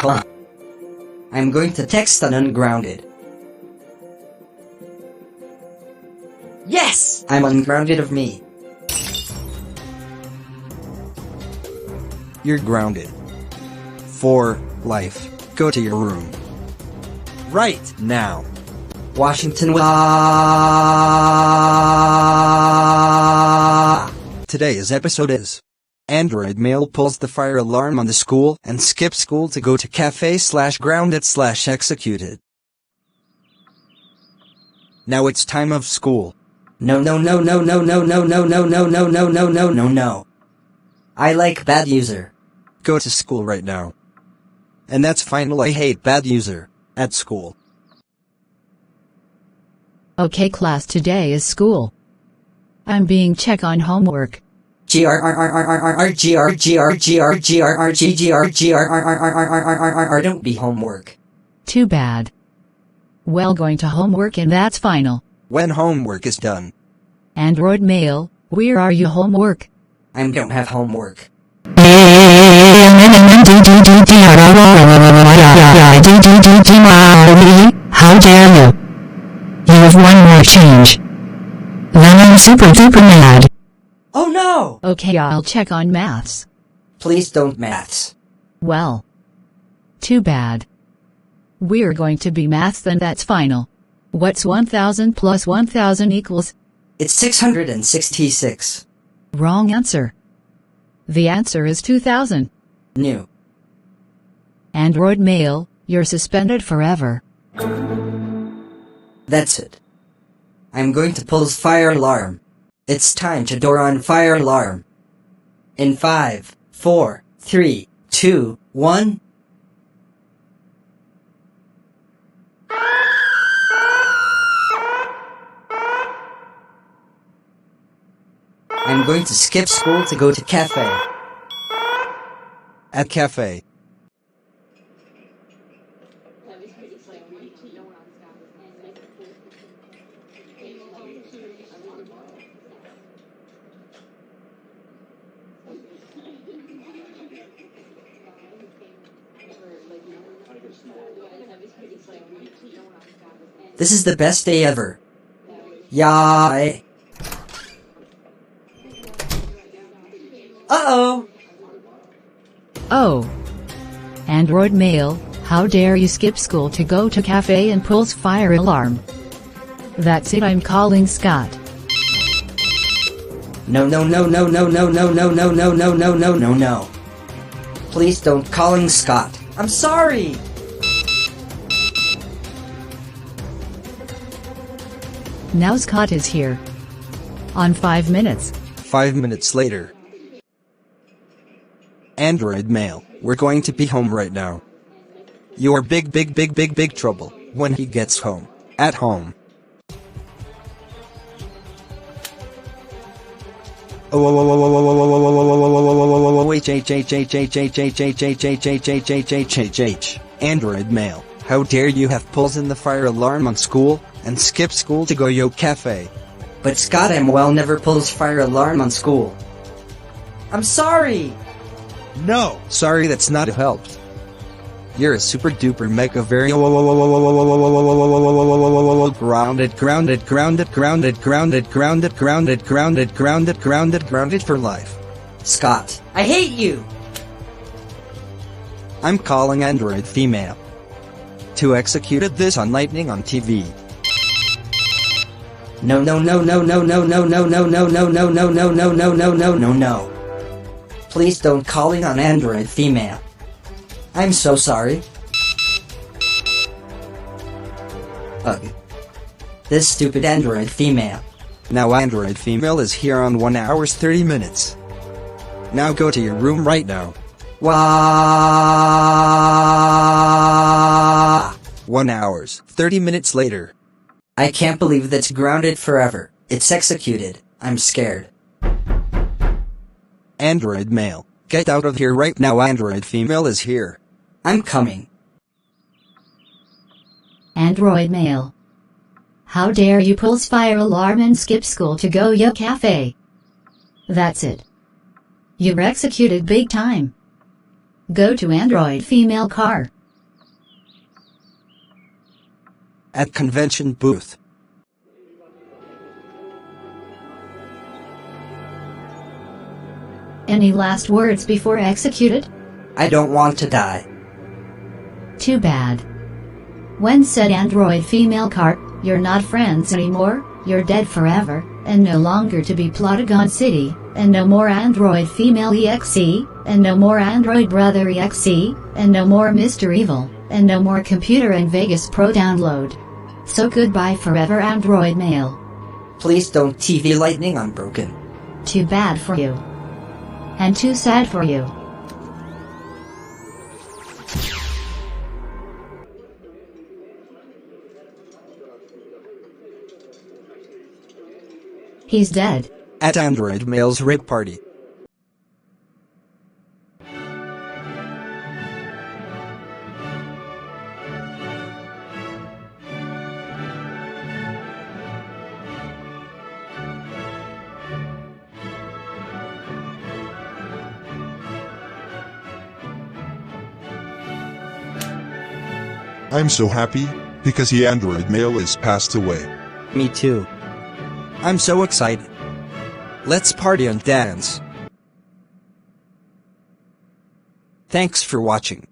Huh. I'm going to text on ungrounded. Yes! I'm ungrounded of me. You're grounded. For life. Go to your room. Right now. Washington. Today's episode is Android male pulls the fire alarm on the school and skips school to go to café/grounded/executed. Now it's time of school. No. I like bad user. Go to school right now. And that's final. I hate bad user at school. Okay class, today is school. I'm being checked on homework. Don't be homework. Too bad. Well, going to homework and that's final. When homework is done. Android male, where are you homework? I don't have homework. How dare you? You have one more change. Then I'm super duper mad. Oh no! Okay, I'll check on maths. Please don't maths. Well. Too bad. We're going to be maths and that's final. What's 1000 plus 1000 equals? It's 666. Wrong answer. The answer is 2000. New. Android male, you're suspended forever. That's it. I'm going to pull fire alarm. It's time to door on fire alarm. In 5, 4, 3, 2, 1. I'm going to skip school to go to café. At cafe. This is the best day ever. Yeah. Uh-oh. Oh. Android male, how dare you skip school to go to cafe and pulls fire alarm. That's it, I'm calling Scott. No. Please don't calling Scott. I'm sorry. Now Scott is here. On 5 minutes. 5 minutes later. Android male, we're going to be home right now. You're big trouble when he gets home. At home. Wait, Android male, how dare you have pulls in the fire alarm on school and skip school to go yo cafe. But Scott never pulls fire alarm on school. I'm sorry. No, sorry, that's not helped. You're a super duper mega very grounded for life. Scott, I hate you. I'm calling Android female to executed this on lightning on TV. No. Please don't calling on Android female. I'm so sorry. Ugh. This stupid Android female. Now Android female is here on 1 hour 30 minutes. Now go to your room right now. Wah! 1 hour 30 minutes later. I can't believe that's grounded forever. It's executed. I'm scared. Android male, get out of here right now. Android female is here. I'm coming. Android male. How dare you pulls fire alarm and skip school to go yo cafe. That's it. You're executed big time. Go to Android female car. At convention booth. Any last words before executed? I don't want to die. Too bad. When said Android female car, you're not friends anymore, you're dead forever, and no longer to be plotted on city, and no more Android female exe, and no more Android brother exe, and no more Mr. Evil, and no more computer and Vegas Pro download. So goodbye forever Android male. Please don't TV lightning, I'm broken. Too bad for you. And too sad for you. He's dead. At Android male's rape party. I'm so happy, because the Android male is passed away. Me too. I'm so excited. Let's party and dance. Thanks for watching.